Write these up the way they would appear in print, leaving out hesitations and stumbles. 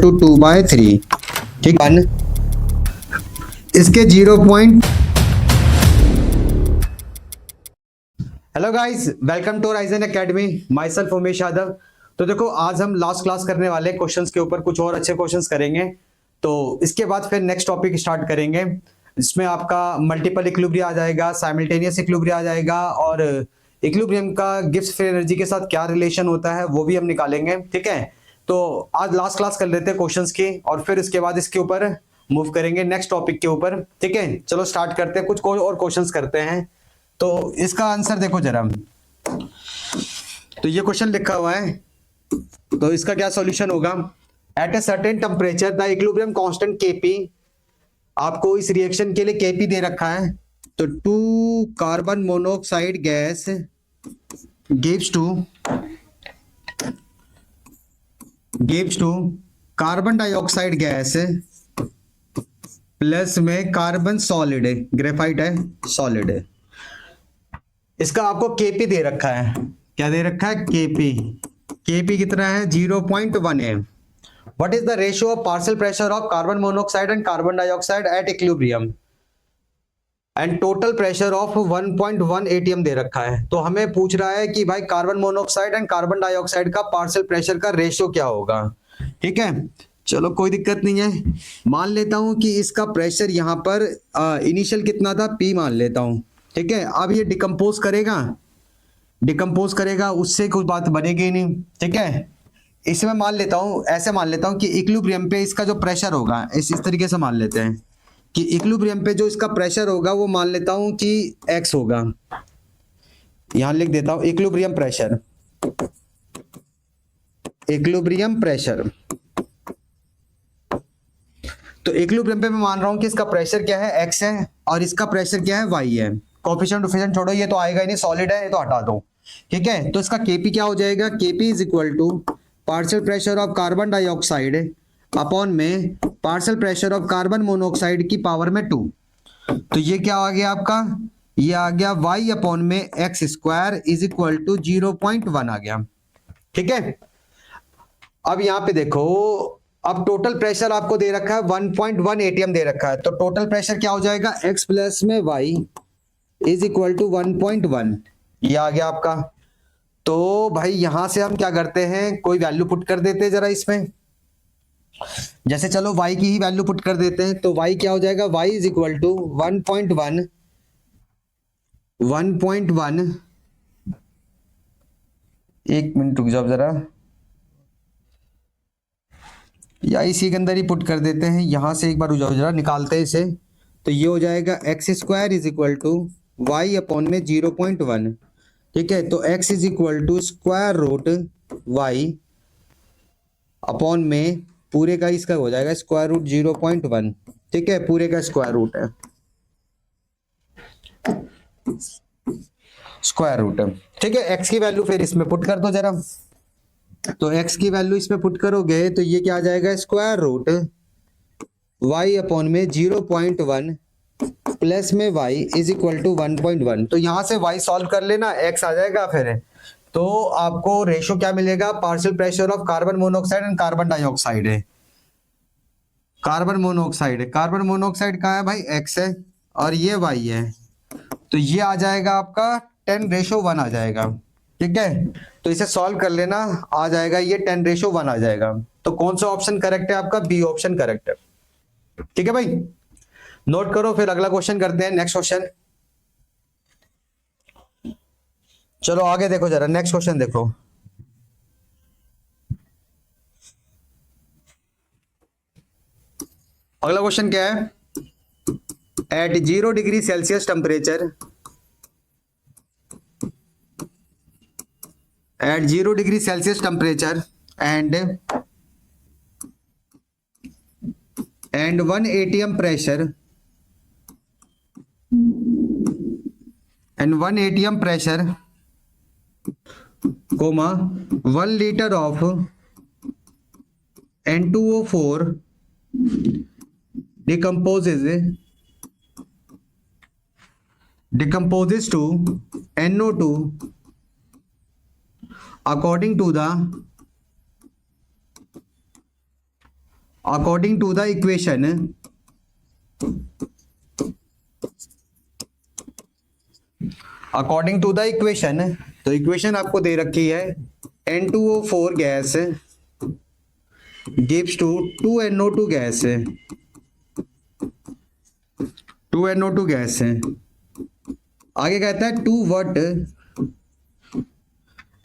To 2/3, ठीक है। इसके 0 point. Hello guys, welcome to Raizen academy, my self Umesh Yadav. तो देखो, आज हम लास्ट क्लास करने वाले क्वेश्चंस के ऊपर कुछ और अच्छे क्वेश्चंस करेंगे। तो इसके बाद फिर नेक्स्ट टॉपिक स्टार्ट करेंगे। इसमें आपका मल्टीपल इक्विलिब्रियम आ जाएगा, साइमल्टेनियस इक्विलिब्रियम आ जाएगा, और इक्विलिब्रियम का गिब्स फ्री एनर्जी के साथ क्या रिलेशन होता है वो भी हम निकालेंगे, ठीक है। तो आज लास्ट क्लास कर लेते हैं क्वेश्चंस की, और फिर इसके बाद इसके ऊपर मूव करेंगे नेक्स्ट टॉपिक के ऊपर, ठीक है। चलो स्टार्ट करते हैं, कुछ और क्वेश्चंस करते हैं। तो इसका आंसर देखो जरा। तो ये क्वेश्चन लिखा हुआ है, तो इसका क्या सॉल्यूशन होगा। At a certain temperature the equilibrium constant KP, आपको इस रिएक्शन के लिए केपी दे रखा है। तो 2 carbon monoxide gas gives to carbon dioxide gas plus में कार्बन सॉलिड है, ग्रेफाइट है, सॉलिड है। इसका आपको केपी दे रखा है। क्या दे रखा है? केपी कितना है? 0.1 है। What is the ratio of partial pressure of carbon monoxide and carbon dioxide at equilibrium and total pressure of 1.1 atm दे रखा है। तो हमें पूछ रहा है कि भाई carbon monoxide and carbon dioxide का पार्शियल प्रेशर का रेशियो क्या होगा, ठीक है। चलो कोई दिक्कत नहीं है। मान लेता हूं कि इसका प्रेशर यहां पर इनिशियल कितना था, P मान लेता हूं, ठीक है। अब ये डिकम्पोज करेगा, उससे कुछ बात बनेगी नहीं, ठीक है। इसमें मान लेता हूं, ऐसे मान लेता हूं कि इक्विलिब्रियम पे इसका जो प्रेशर होगा, इस तरीके से मान लेते हैं कि इक्विलिब्रियम पे जो इसका प्रेशर होगा वो मान लेता हूं कि x होगा। यहां लिख देता हूं इक्विलिब्रियम प्रेशर। तो इक्विलिब्रियम पे मैं मान रहा हूं कि इसका प्रेशर क्या है, x है, और इसका प्रेशर क्या है, y है। कोफिशिएंट डिफिशिएंट छोड़ो, ये तो आएगा ही नहीं, सॉलिड है, ये तो हटा दो, ठीक है। तो इसका Kp क्या हो जाएगा? Kp is equal to partial pressure of carbon dioxide upon में partial pressure of carbon monoxide की पावर में 2। तो ये क्या आ गया आपका? ये आ गया y अपॉन में x square is equal to 0.1 आ गया, ठीक है। अब यहां पे देखो, अब टोटल प्रेशर आपको दे रखा है 1.1 atm दे रखा है। तो टोटल प्रेशर क्या हो जाएगा? x प्लस में y इज इक्वल टू 1.1, ये आ गया आपका। तो भाई यहां से हम क्या करते हैं, कोई वैल्यू पुट कर देते हैं जरा इसमें। जैसे चलो y की ही वैल्यू पुट कर देते हैं। तो y क्या हो जाएगा? y इज इक्वल टू 1.1, एक मिनट रुक जाओ जरा, या इसी के अंदर ही पुट कर देते हैं। यहां से एक बार रुक जाओ जरा, निकालते हैं इसे। तो ये हो जाएगा x square is equal to y upon में 0.1, ठीक है। तो x is equal to square root y upon में पूरे का इसका हो जाएगा स्क्वायर रूट 0.1, ठीक है। पूरे का स्क्वायर रूट है, स्क्वायर रूट है, ठीक है। x की वैल्यू फिर इसमें पुट कर दो जरा। तो x की वैल्यू इसमें पुट करोगे तो ये क्या आ जाएगा? स्क्वायर रूट y अपॉन में 0.1 प्लस में y इज इक्वल टू 1.1। तो यहां से y सॉल्व कर लेना, x आ जाएगा फिर। तो आपको रेशो क्या मिलेगा? Partial pressure of carbon monoxide and carbon dioxide है। कार्बन मोनोऑक्साइड कहाँ है भाई? x है, और ये y है। तो ये आ जाएगा आपका 10:1 आ जाएगा, ठीक है। तो इसे सॉल्व कर लेना, आ जाएगा ये 10:1 आ जाएगा। तो कौन सा ऑप्शन करेक्ट है आपका? बी ऑप्शन करेक्ट है, ठीक है भाई। नोट करो, फिर अगला क्वेश्चन करते हैं, नेक्स्ट क्वेश्चन। चलो आगे देखो जरा, नेक्स्ट क्वेश्चन देखो। अगला क्वेश्चन क्या है? At 0 degree Celsius temperature, at 0 degree Celsius temperature and 1 atm pressure comma 1 liter of N2O4 decomposes to NO2 according to the according to the equation, according to the equation, तो equation आपको दे रखी है N2O4 gas gives to 2NO2 gas है, 2NO2 gas है। आगे कहता है to what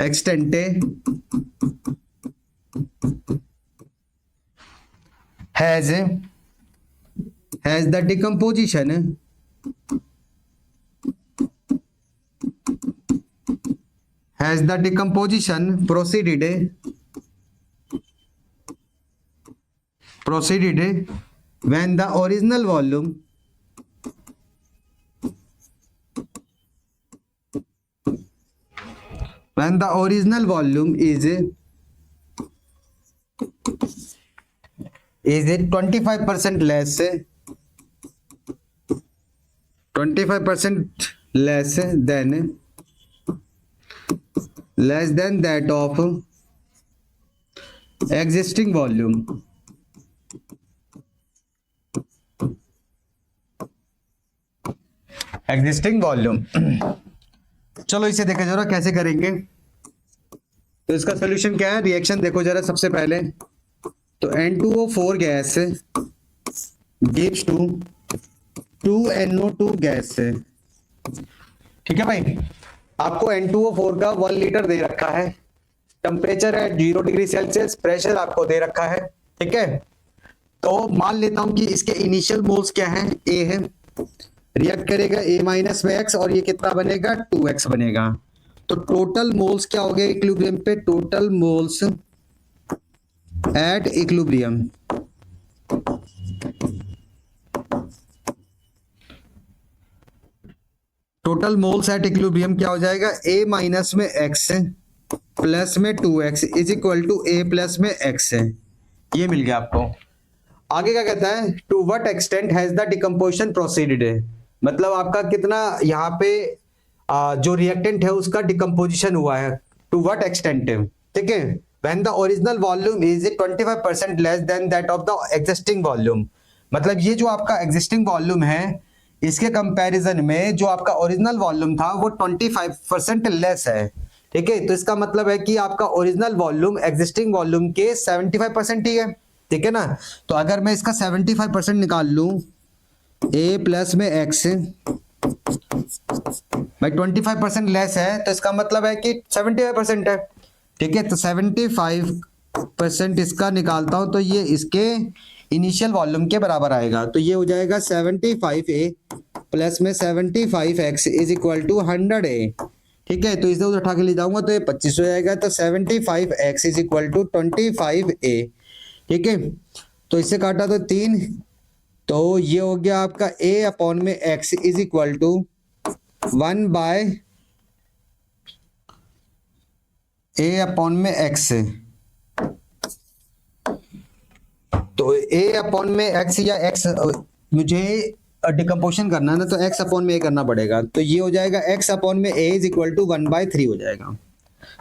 extent has the decomposition proceeded when the original volume is it 25% less, 25% less than that of existing volume, चलो इसे देखो जरा कैसे करेंगे। तो इसका सोल्यूशन क्या है, रिएक्शन देखो जरा। सबसे पहले तो N2O4 gas gives to 2NO2 gas है, ठीक है भाई। आपको N2O4 का 1 लीटर दे रखा है, टेम्परेचर है 0 डिग्री सेल्सियस, प्रेशर आपको दे रखा है, ठीक है। तो मान लेता हूं कि इसके इनिशियल मोल्स क्या है, A है, रिएक्ट करेगा A माइनस में X और ये कितना बनेगा 2X बनेगा। तो टोटल मोल्स क्या हो गया इक्विलिब्रियम पे, total moles at equilibrium, total moles at equilibrium क्या हो जाएगा, A माइनस में X प्लस में 2X is equal to A plus में X है। ये मिल गया आपको। आगे क्या कहता है, to what extent has the decomposition proceeded है, मतलब आपका कितना यहाँ पे जो रिएक्टेंट है उसका डिकम्पोजिशन हुआ है, टू व्हाट एक्सटेंट, ठीक है। When the original volume is 25% less than that of the existing volume, मतलब ये जो आपका एग्जिस्टिंग वॉल्यूम है इसके कंपैरिजन में जो आपका ओरिजिनल वॉल्यूम था वो 25% लेस है, ठीक है। तो इसका मतलब है कि आपका ओरिजिनल वॉल्यूम एग्जिस्टिंग वॉल्यूम के 75% ही है, ठीक है ना। तो अगर मैं इसका 75% निकाल लूं A प्लस में X भाई 25% लेस है, तो इसका मतलब है कि 75% है, ठीक है। तो 75% इसका निकालता हूं तो ये इसके इनिशियल वॉल्यूम के बराबर आएगा। तो ये हो जाएगा 75A प्लस में 75X is equal to 100A, ठीक है। तो इसे उधर उठा के ले जाऊंगा तो ये 25 हो जाएगा। तो 75X is equal to 25A, ठीक है। तो इससे काटा तो 3, तो ये हो गया आपका A अपॉन में X is equal to 1 by A upon में X। तो A अपॉन में X या X मुझे डिकम्पोजिशन करना है ना, तो X अपॉन में A करना पड़ेगा। तो ये हो जाएगा X अपॉन में A इज इक्वल टू 1/3 हो जाएगा,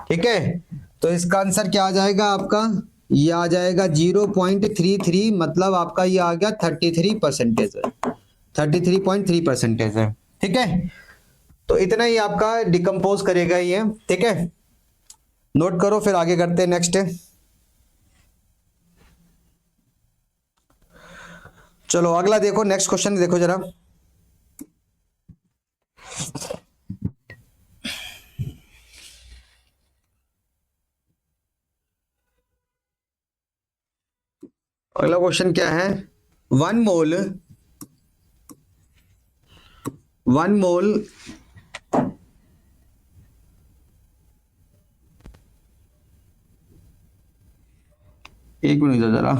ठीक है। तो इसका आंसर क्या आ जाएगा आपका, ये आ जाएगा 0.33, मतलब आपका ये आ गया 33% है, 33.3% है, ठीक है। तो इतना ही आपका डिकम्पोज करेगा ये, ठीक है। नोट करो, फिर आगे करते हैं नेक्स्ट। चलो अगला देखो, नेक्स्ट क्वेश्चन देखो जरा। अगला क्वेश्चन क्या है, 1 मोल एक मिनट जरा,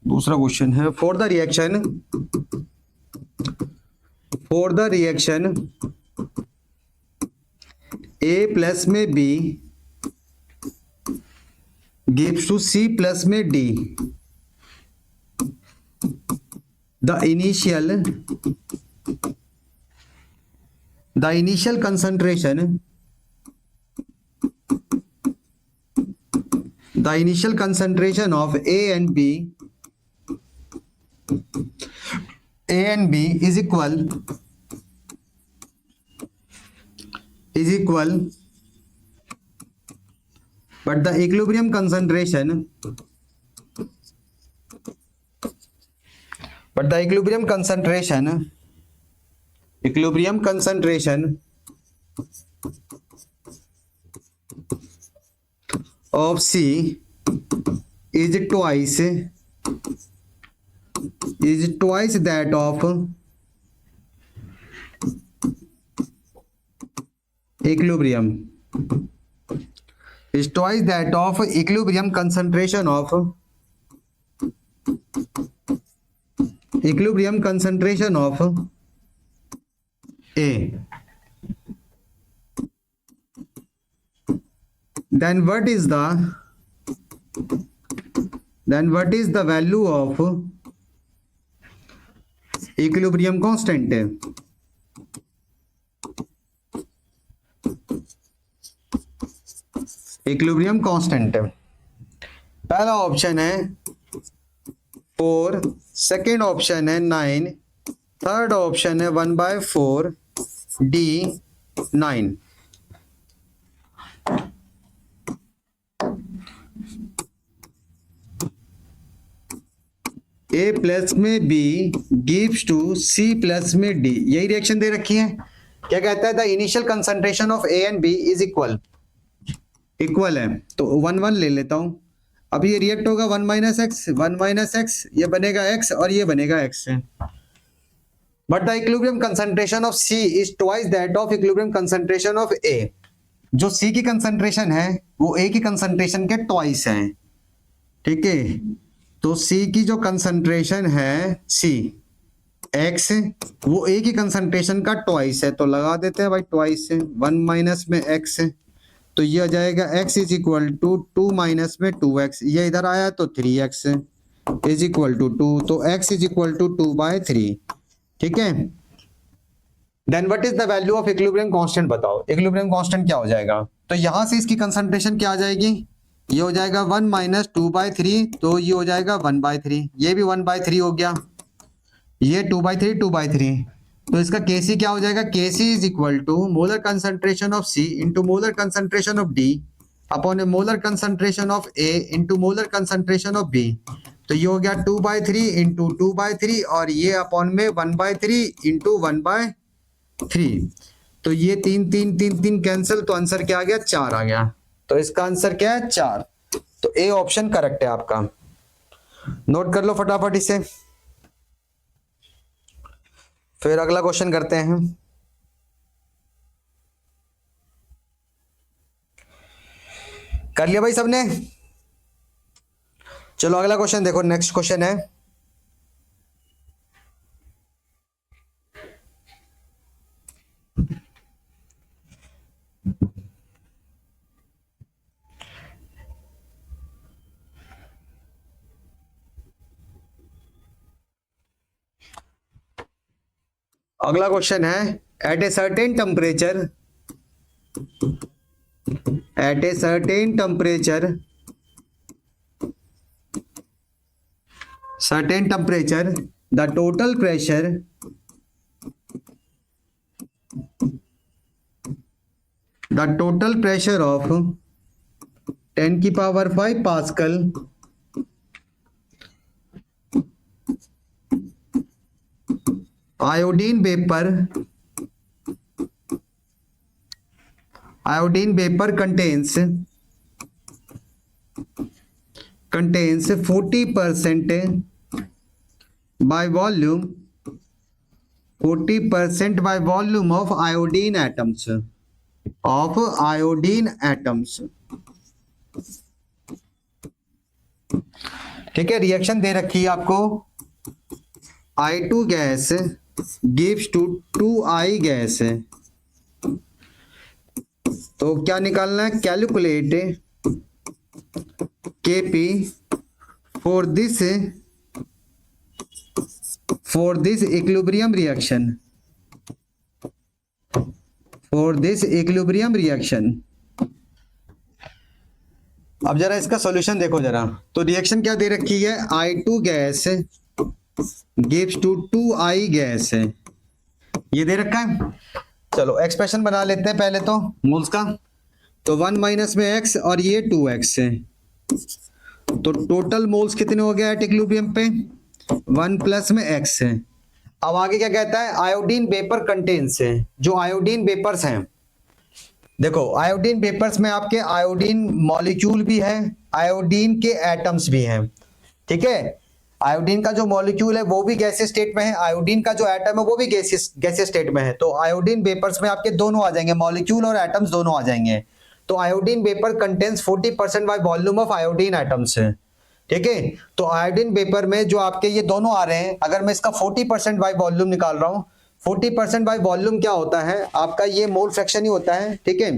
दूसरा क्वेश्चन है, for the reaction A plus में B gives to C plus में D, the initial concentration the initial concentration of A and B is equal but the equilibrium concentration of C is twice that of equilibrium. Is twice that of equilibrium concentration of A. Then what is the value of equilibrium constant? Equilibrium constant पहला option है 4, second option है 9, third option है 1/4 D 9. A plus में B gives to C plus में D. यही reaction दे रखी है. क्या कहता है? The initial concentration of A and B is equal है. तो 1 1 ले लेता हूं. अब ये रिएक्ट होगा 1 - x, ये बनेगा x और ये बनेगा x. But the equilibrium concentration of C is twice that of equilibrium concentration of A. जो C की कंसंट्रेशन है वो A की कंसंट्रेशन के ट्वाइस है. ठीक है, तो C की जो कंसंट्रेशन है C x वो A की कंसंट्रेशन का ट्वाइस है. तो लगा देते हैं भाई ट्वाइस है. 1 माइनस में x है तो ये आ जाएगा x is equal to 2 minus में 2x. ये इधर आया तो 3x इज इक्वल टू 2. तो x इज इक्वल टू 2/3. ठीक है. Then what is the value of equilibrium constant? बताओ इक्विलिब्रियम कांस्टेंट क्या हो जाएगा. तो यहां से इसकी कंसंट्रेशन क्या आ जाएगी? ये हो जाएगा 1 - 2/3. तो ये हो जाएगा 1/3. ये भी 1/3 हो गया. ये 2/3. तो इसका Kc क्या हो जाएगा? Kc is equal to molar concentration of C into molar concentration of D upon molar concentration of A into molar concentration of B. तो ये हो गया 2/3 इंटू 2/3 और ये अपॉन में 1/3 इंटू 1/3. तो ये 3 कैंसिल. तो आंसर क्या आ गया? 4 आ गया. तो इसका आंसर क्या है? 4. तो ए ऑप्शन करेक्ट है आपका. नोट कर लो फटाफट इसे. फिर अगला क्वेश्चन करते हैं. कर लिया भाई सबने? चलो अगला क्वेश्चन देखो. नेक्स्ट क्वेश्चन है at a certain temperature the total pressure of 10⁵ pascal iodine vapor contains 40% by volume of iodine atoms. ठीक है. रिएक्शन दे रखी है आपको. I2 gas gives to 2I gas. तो क्या निकालना है? Calculate Kp for this equilibrium reaction. अब जरा इसका सॉल्यूशन देखो जरा। तो रिएक्शन क्या दे रखी है, I2 gas gives to 2I gas है, ये दे रखा है। चलो एक्सप्रेशन बना लेते हैं पहले तो मोल्स का। तो 1 माइनस में x और ये 2x है, तो टोटल मोल्स कितने हो गया इक्विलिब्रियम पे, 1 प्लस में x है। अब आगे क्या कहता है, आयोडीन वेपर कंटेन्स है, जो आयोडीन वेपर्स हैं, देखो आयोडीन वेपर्स में आपके आयोडीन मॉलिक्यूल भी है, आयोडीन के एटम्स भी हैं, ठीक है। आयोडीन का जो मॉलिक्यूल है वो भी गैसीय स्टेट में है, आयोडीन का जो एटम है वो भी गैसीय स्टेट में है। तो आयोडीन वेपर्स में आपके दोनों आ जाएंगे, मॉलिक्यूल और एटम्स दोनों आ जाएंगे। तो iodine vapour contains 40% by volume of iodine atoms है, ठीक है। तो आयोडीन वेपर में जो आपके ये दोनों आ रहे हैं, अगर मैं इसका 40% बाय वॉल्यूम निकाल रहा हूं, 40% बाय वॉल्यूम क्या होता है आपका, ये मोल फ्रैक्शन ही होता है, ठीक है,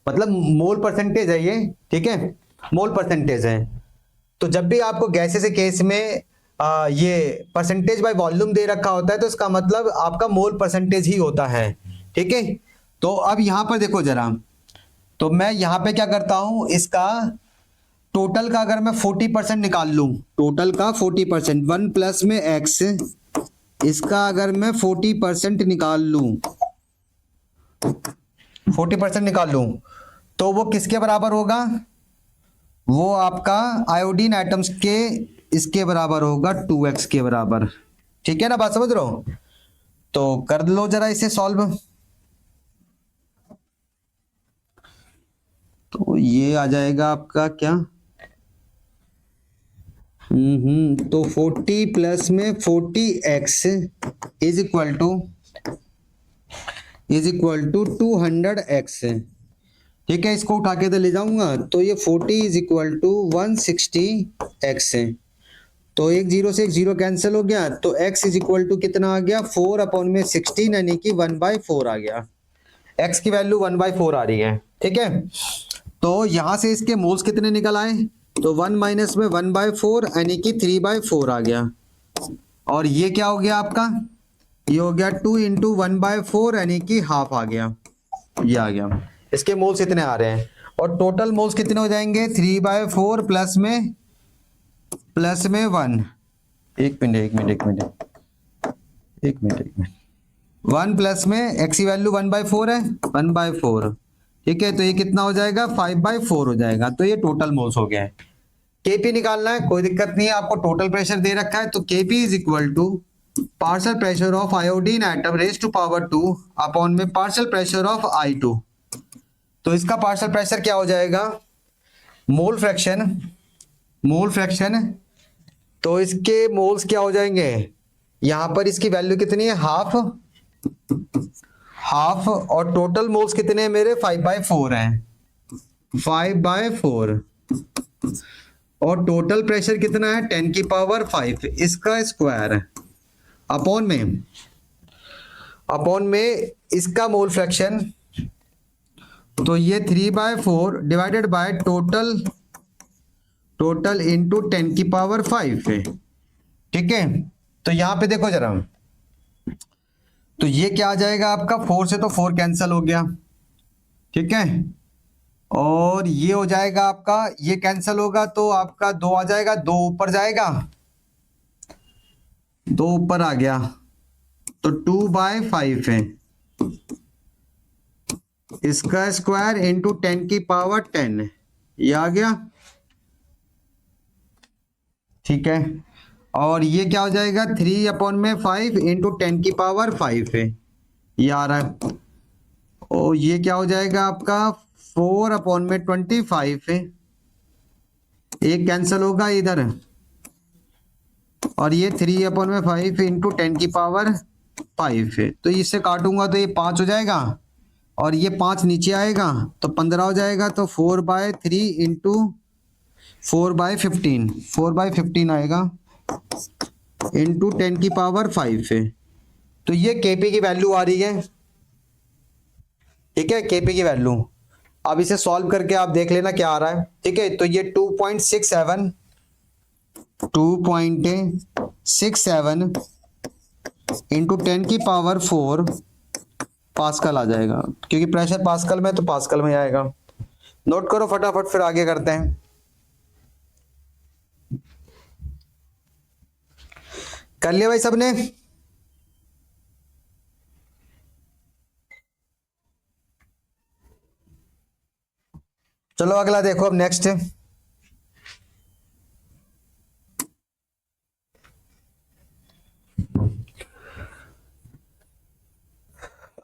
मतलब मोल परसेंटेज है ये, ठीक है, मोल परसेंटेज है। तो जब भी आपको गैसेस के केस में ये परसेंटेज बाय वॉल्यूम दे रखा होता है तो इसका मतलब आपका मोल परसेंटेज ही होता है, ठीक है। तो अब यहां पर देखो जरा, तो मैं यहां पे क्या करता हूं, इसका टोटल का अगर मैं 40% निकाल लूं, टोटल का 40%, 1 प्लस में x, इसका अगर मैं 40% निकाल लूं, 40% निकाल लूं, तो वो किसके बराबर होगा, वो आपका आयोडीन एटम्स के इसके बराबर होगा, 2x के बराबर, ठीक है ना, बात समझ रहे हो। तो कर लो जरा इसे सॉल्व। तो ये आ जाएगा आपका क्या, तो 40 प्लस में 40x is equal to 200x, ठीक है। इसको उठा के तो ले जाऊंगा, तो ये 40 इज इक्वल टू 160x है। तो एक जीरो से एक जीरो कैंसिल हो गया, तो x इज इक्वल टू कितना आ गया, 4/16, यानी कि 1/4 आ गया। x की वैल्यू 1/4 आ रही है, ठीक है। तो यहां से इसके मोल्स कितने निकल आए, तो 1 माइनस में 1/4 यानी कि 3/4 आ गया। और ये क्या हो गया आपका, ये हो गया 2 इंटू 1/4 यानी कि हाफ आ गया, ये आ गया। इसके मोल्स इतने आ रहे हैं, और टोटल मोल्स कितने हो जाएंगे, 3/4 प्लस में 1, एक मिनट 1 प्लस में x की वैल्यू 1/4 है, 1/4, ठीक है। तो ये कितना हो जाएगा, 5/4 हो जाएगा। तो ये टोटल मोल्स हो गया है। Kp निकालना है, कोई दिक्कत नहीं है, आपको टोटल प्रेशर दे रखा है। तो Kp is equal to partial pressure of iodine atom raise to power 2 upon में पार्शियल प्रेशर ऑफ I2। तो इसका पार्शियल प्रेशर क्या हो जाएगा, मोल फ्रैक्शन, तो इसके मोल्स क्या हो जाएंगे, यहां पर इसकी वैल्यू कितनी है, हाफ, और टोटल मोल्स कितने हैं मेरे, 5/4 हैं, 5/4, और टोटल प्रेशर कितना है, 10 की पावर 5 इसका स्क्वायर है, अपॉन में इसका मोल फ्रैक्शन, तो ये 3/4 डिवाइडेड बाय टोटल इंटू 10 की पावर 5 है, ठीक है। तो यहां पे देखो जरा, तो ये क्या आ जाएगा आपका, 4 से तो 4 कैंसिल हो गया, ठीक है, और ये हो जाएगा आपका, ये कैंसिल होगा तो आपका 2 आ जाएगा, 2 ऊपर जाएगा, 2 ऊपर आ गया, तो 2/5 है, इसका स्क्वायर इंटू 10 की पावर 10, ये आ गया, ठीक है। और ये क्या हो जाएगा, 3/5 इंटू 10 की पावर 5 है, ये आ रहा है। और ये क्या हो जाएगा आपका, 4/25 है, एक कैंसिल होगा इधर, और ये 3/5 इंटू 10 की पावर 5 है। तो इससे काटूंगा तो ये 5 हो जाएगा, और ये 5 नीचे आएगा तो 15 हो जाएगा। तो 4/3 इंटू 4/15 आएगा, इंटू 10 की पावर 5 है। तो ये Kp की वैल्यू आ रही है, ठीक है, Kp की वैल्यू। अब इसे सॉल्व करके आप देख लेना क्या आ रहा है, ठीक है। तो ये 2.67 इंटू 10 की पावर 4 पास्कल आ जाएगा, क्योंकि प्रेशर पास्कल में, तो पास्कल में आएगा। नोट करो फटाफट, फिर आगे करते हैं। कर लिया भाई सबने? चलो अगला देखो, अब नेक्स्ट है।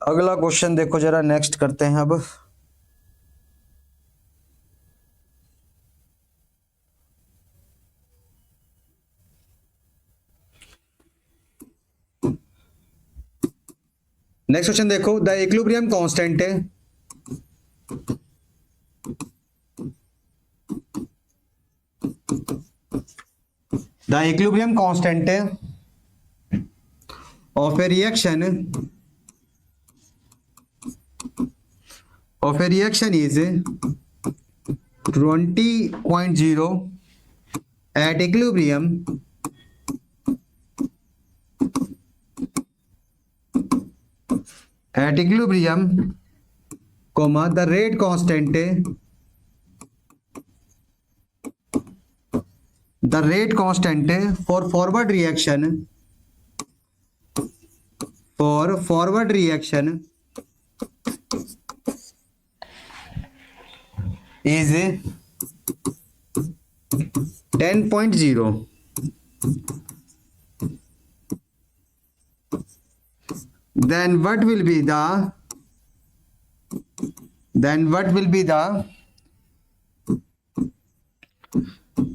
अगला क्वेश्चन देखो जरा, नेक्स्ट करते हैं अब। नेक्स्ट क्वेश्चन देखो, द इक्विलिब्रियम कांस्टेंट है the equilibrium constant of A reaction is 20.0 at equilibrium comma the rate constant for forward reaction is 10.0. Then what will be the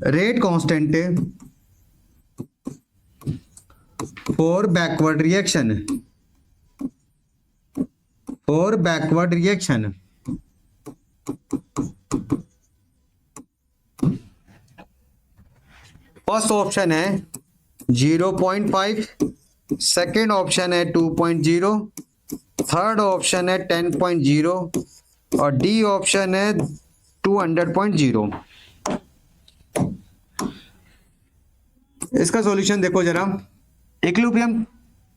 rate constant for backward reaction? First option है 0.5, second option है 2.0, third option है 10.0 और D option है 200.0। इसका solution देखो जरा। Equilibrium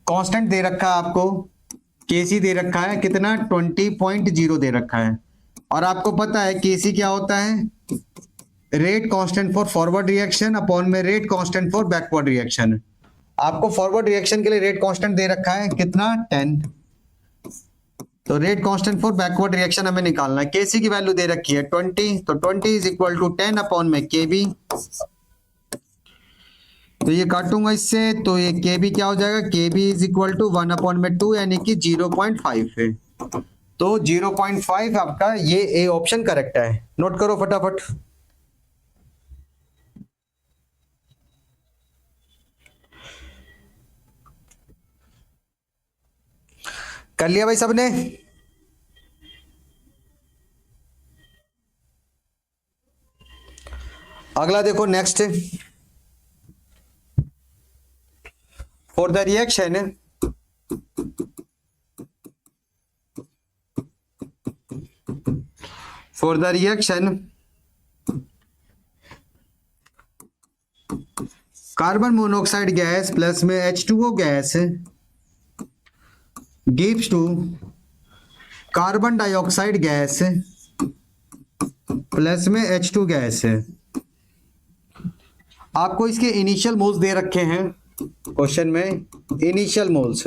constant दे रखा है आपको, केसी दे रखा है कितना, 20.0 दे रखा है, और आपको पता है केसी क्या होता है, rate constant for forward reaction upon में rate constant for backward reaction. आपको फॉरवर्ड रिएक्शन के लिए रेट कांस्टेंट दे रखा है कितना, 10। तो rate constant for backward reaction हमें निकालना है। केसी की वैल्यू दे रखी है 20, तो 20 इज इक्वल टू 10 अपॉन में केबी। तो ये काटूंगा इससे, तो ये केबी क्या हो जाएगा, केबी इज इक्वल टू 1 अपॉन में 2 यानी कि 0.5 है। तो 0.5 आपका ये ए ऑप्शन करेक्ट है। नोट करो फटाफट। कर लिया भाई सबने? अगला देखो, next for the reaction carbon monoxide gas plus में H2O gas gives to carbon dioxide gas plus में H2 गैस है। आपको इसके इनिशियल मोल्स दे रखे हैं क्वेश्चन में, इनिशियल मोल्स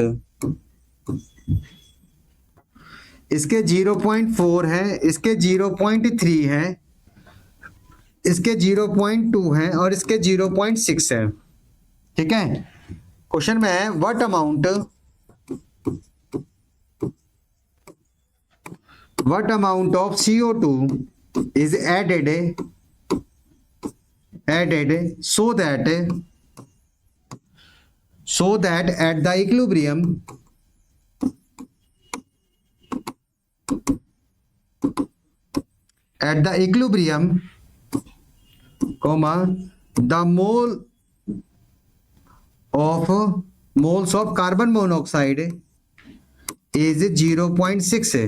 इसके 0.4 है, इसके 0.3 है, इसके 0.2 है और इसके 0.6 है। ठीक है, क्वेश्चन में है what amount of CO2 is added so that at the equilibrium comma the moles of carbon monoxide is 0.6 है।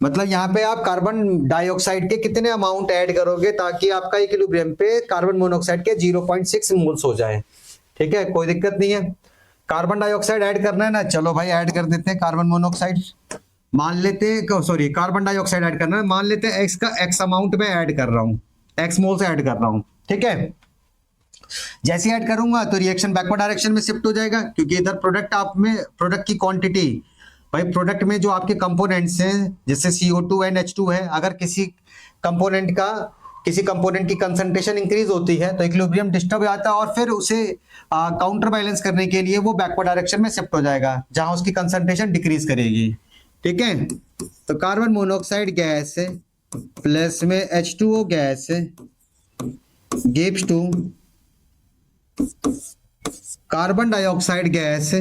मतलब यहाँ पे आप कार्बन डाइऑक्साइड के कितने अमाउंट ऐड करोगे ताकि आपका इक्विलिब्रियम पे कार्बन मोनोऑक्साइड के 0.6 मोल्स हो जाए। ठीक है, कोई दिक्कत नहीं है। कार्बन डाइऑक्साइड ऐड करना है ना, चलो भाई ऐड कर देते हैं कार्बन मोनोऑक्साइड। मान लेते सॉरी कार्बन डाइऑक्साइड ऐड करना है, मान लेते हैं एक्स का एक्स अमाउंट में ऐड कर रहा हूँ, एक्स मोल से ऐड कर रहा हूँ, ठीक है। जैसे ऐड करूंगा तो रिएक्शन बैकवर्ड डायरेक्शन में शिफ्ट हो जाएगा, क्योंकि इधर प्रोडक्ट आप में प्रोडक्ट की क्वांटिटी, भाई प्रोडक्ट में जो आपके कंपोनेंट्स हैं जैसे CO2 एंड H2 है, अगर किसी कंपोनेंट की कंसंट्रेशन इंक्रीज होती है तो इक्विलिब्रियम डिस्टर्ब हो जाता है, और फिर उसे काउंटर बैलेंस करने के लिए वो बैकवर्ड डायरेक्शन में शिफ्ट हो जाएगा जहां उसकी कंसंट्रेशन डिक्रीज करेगी, ठीक है। तो कार्बन मोनोऑक्साइड गैस प्लस में H2O gas gives to carbon dioxide gas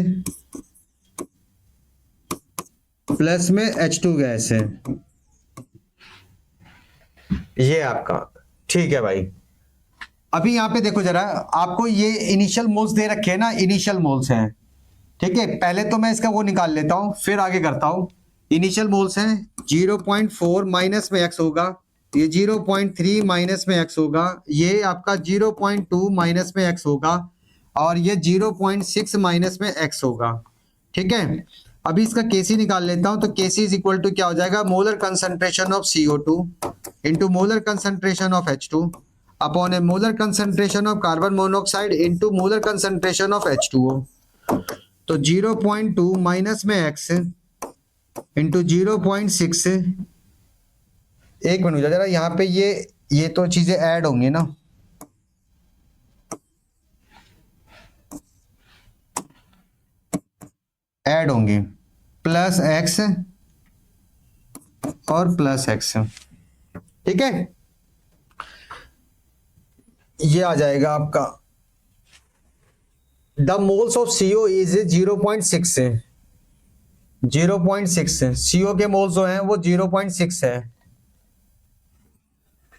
plus में H2 गैस है, ये आपका, ठीक है भाई। अभी यहां पे देखो जरा, आपको ये इनिशियल मोल्स दे रखे हैं ना, इनिशियल मोल्स हैं, ठीक है। पहले तो मैं इसका वो निकाल लेता हूं फिर आगे करता हूं। इनिशियल मोल्स हैं 0.4 माइनस में x होगा, ये 0.3 माइनस में x होगा, ये आपका 0.2 माइनस में x होगा, और ये 0.6 माइनस में x होगा, ठीक है। अभी इसका Kc निकाल लेता हूं, तो Kc इज इक्वल टू क्या हो जाएगा, molar concentration of CO2 into molar concentration of H2 upon A molar concentration of carbon monoxide into molar concentration of H2O। तो 0.2 माइनस में x इंटू 0.6, एक मिनट जरा, यहाँ पे ये तो चीजें ऐड होंगी ना, ऐड होंगी, प्लस x और प्लस x, ठीक है। ये आ जाएगा आपका the moles of CO is 0.6 है, 0.6 है, CO के मोल्स जो हैं वो 0.6 है,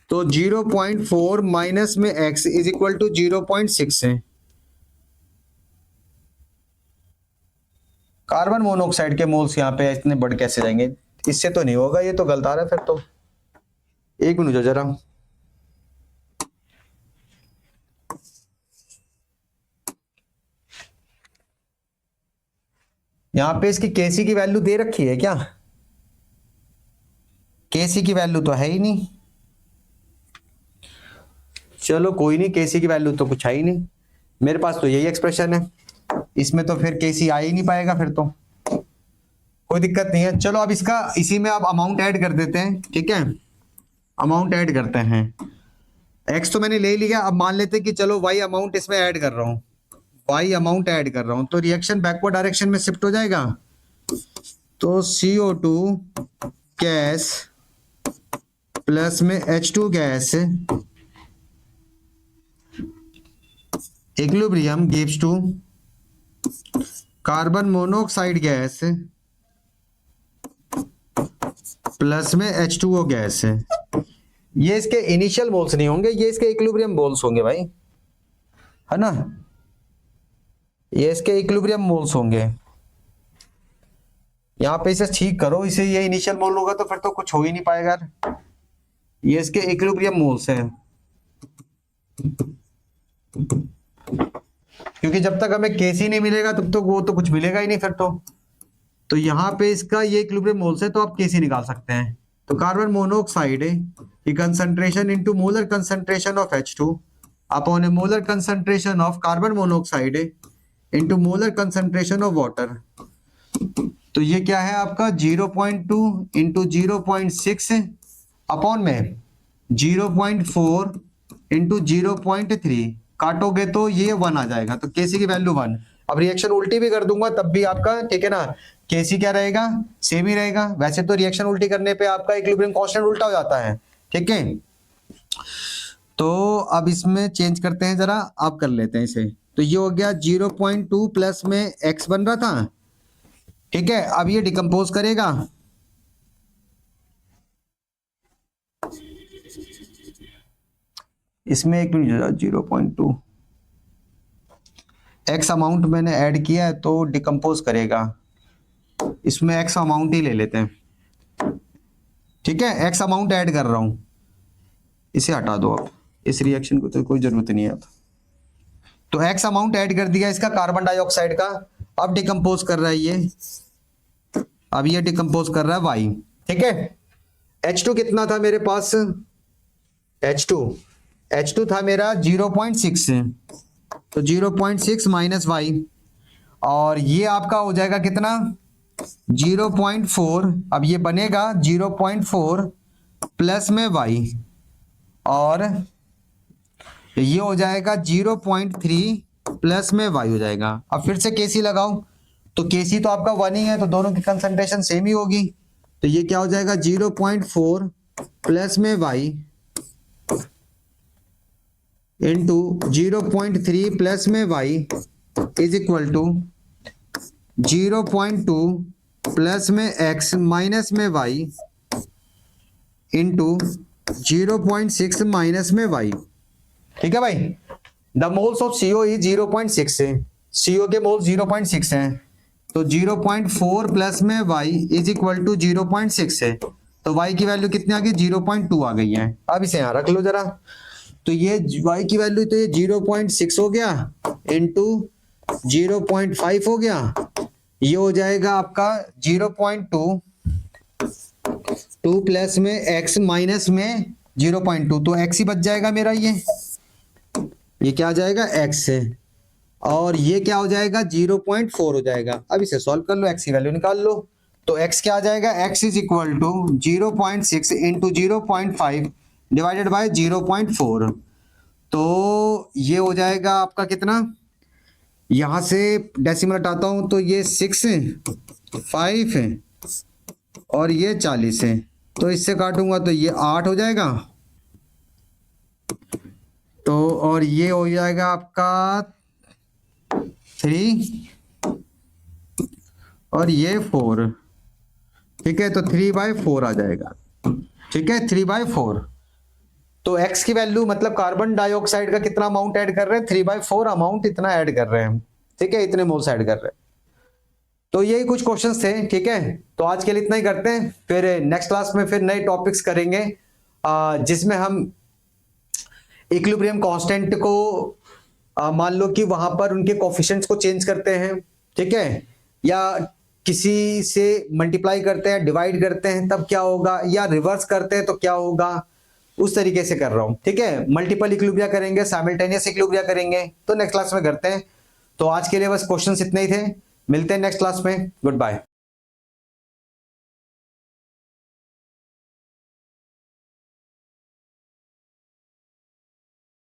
तो 0.4 माइनस में x इज इक्वल टू 0.6 है। कार्बन मोनोऑक्साइड के मोल्स यहाँ पे इतने बढ़ कैसे जाएंगे, इससे तो नहीं होगा, ये तो गलत आ रहा है फिर तो। एक मिनट जरा, यहाँ पे इसकी Kc की वैल्यू दे रखी है क्या, Kc की वैल्यू तो है ही नहीं, चलो कोई नहीं, Kc की वैल्यू तो कुछ है ही नहीं, मेरे पास तो यही एक्सप्रेशन है, इसमें तो फिर Kc आ ही नहीं पाएगा, फिर तो कोई दिक्कत नहीं है। चलो अब इसका इसी में आप अमाउंट ऐड कर देते हैं, ठीक है, अमाउंट ऐड करते हैं। x तो मैंने ले लिया, अब मान लेते हैं कि चलो y अमाउंट इसमें ऐड कर रहा हूँ, y अमाउंट ऐड कर रहा हूँ, तो रिएक्शन बैकवर्ड डायरेक्शन में शिफ्ट हो जाएगा। तो CO2 गैस प्लस में H2 gas equilibrium gives to carbon monoxide gas plus में H2O गैस है। ये इसके इनिशियल मोल्स नहीं होंगे, ये इसके इक्विलिब्रियम मोल्स होंगे भाई, है ना, ये इसके इक्विलिब्रियम मोल्स होंगे। यहाँ पे इसे ठीक करो, इसे ये इनिशियल मोल होगा तो फिर तो कुछ हो ही नहीं पाएगा, ये इसके इक्विलिब्रियम मोल्स हैं, क्योंकि जब तक हमें Kc नहीं मिलेगा तब तक वो तो कुछ मिलेगा ही नहीं फिर तो यहाँ पे इसका ये इक्विलिब्रियम मोल्स है, तो आप Kc निकाल सकते हैं। तो कार्बन मोनोऑक्साइड की concentration into molar concentration of H2 upon A molar concentration of carbon monoxide into molar concentration of water. तो ये क्या है आपका 0.2 इंटू 0.6 अपॉन में 0.4 इंटू 0.3, काटोगे तो ये 1 आ जाएगा, तो Kc की वैल्यू 1। अब रिएक्शन उल्टी भी कर दूंगा तब भी आपका, ठीक है ना, Kc क्या रहेगा, सेम ही रहेगा। वैसे तो रिएक्शन उल्टी करने पे आपका इक्विलिब्रियम कांस्टेंट उल्टा हो जाता है, ठीक है। तो अब इसमें चेंज करते हैं जरा, अब कर लेते हैं इसे। तो ये हो गया 0.2 प्लस में x बन रहा था, ठीक है। अब ये डिकम्पोज करेगा, इसमें एक मिनट, 0.2 x अमाउंट मैंने ऐड किया है तो डिकम्पोज करेगा, इसमें x अमाउंट ही ले लेते हैं, ठीक है। x अमाउंट ऐड कर रहा हूं, इसे हटा दो, अब इस रिएक्शन को तो कोई जरूरत नहीं है। तो x अमाउंट ऐड कर दिया इसका कार्बन डाइऑक्साइड का, अब डिकम्पोज कर रहा है ये, अब ये डिकम्पोज कर रहा है y, ठीक है। H2 कितना था मेरे पास, H2 था मेरा 0.6, तो 0.6 माइनस y, और ये आपका हो जाएगा कितना 0.4, अब ये बनेगा 0.4 प्लस में y, और ये हो जाएगा 0.3 प्लस में y हो जाएगा। अब फिर से केसी लगाओ, तो केसी तो आपका 1 ही है, तो दोनों की कंसंट्रेशन सेम ही होगी, तो ये क्या हो जाएगा 0.4 प्लस में y इंटू 0.3 प्लस में y is equal to 0.2 plus में x माइनस में y इंटू 0.6 माइनस में y, ठीक है भाई। The moles of CO is 0.6 है, CO के मोल्स 0.6 हैं, तो 0.4 प्लस में y इज इक्वल टू 0.6 है, तो y की वैल्यू कितनी आ गई 0.2 आ गई है। अब इसे यहाँ रख लो जरा, तो ये y की वैल्यू तो ये 0.6 हो गया इंटू 0.5 हो गया, ये हो जाएगा आपका 0.2 प्लस में x माइनस में 0.2, तो x ही बच जाएगा मेरा, ये क्या आ जाएगा x है, और ये क्या हो जाएगा 0.4 हो जाएगा। अब इसे सॉल्व कर लो, x की वैल्यू निकाल लो, तो x क्या आ जाएगा, x is equal to 0.6 into 0.5 divided by 0.4, तो ये हो जाएगा आपका कितना, यहां से डेसिमल हटाता हूं तो ये 6 है, 5 है, और ये 40 है, तो इससे काटूंगा तो ये 8 हो जाएगा, तो और ये हो जाएगा आपका 3 और ये 4, ठीक है, तो 3/4 आ जाएगा, ठीक है 3/4। तो x की वैल्यू मतलब कार्बन डाइऑक्साइड का कितना अमाउंट ऐड कर रहे हैं, 3/4 अमाउंट इतना ऐड कर रहे हैं, ठीक है, इतने मोल्स ऐड कर रहे हैं। तो यही कुछ क्वेश्चंस थे, ठीक है। तो आज के लिए इतना ही करते हैं, फिर नेक्स्ट क्लास में फिर नए टॉपिक्स करेंगे, जिसमें हम इक्विलिब्रियम कांस्टेंट को मान लो कि वहां पर उनके कोफिशिएंट्स को चेंज करते हैं, ठीक है, या किसी से मल्टीप्लाई करते हैं, डिवाइड करते हैं, तब क्या होगा, या रिवर्स करते हैं तो क्या होगा, उस तरीके से कर रहा हूं, ठीक है। मल्टीपल इक्विलिब्रिया करेंगे, साइमल्टेनियस इक्विलिब्रिया करेंगे, तो नेक्स्ट क्लास में करते हैं। तो आज के लिए बस क्वेश्चंस इतने ही थे, मिलते हैं नेक्स्ट क्लास में, गुड बाय।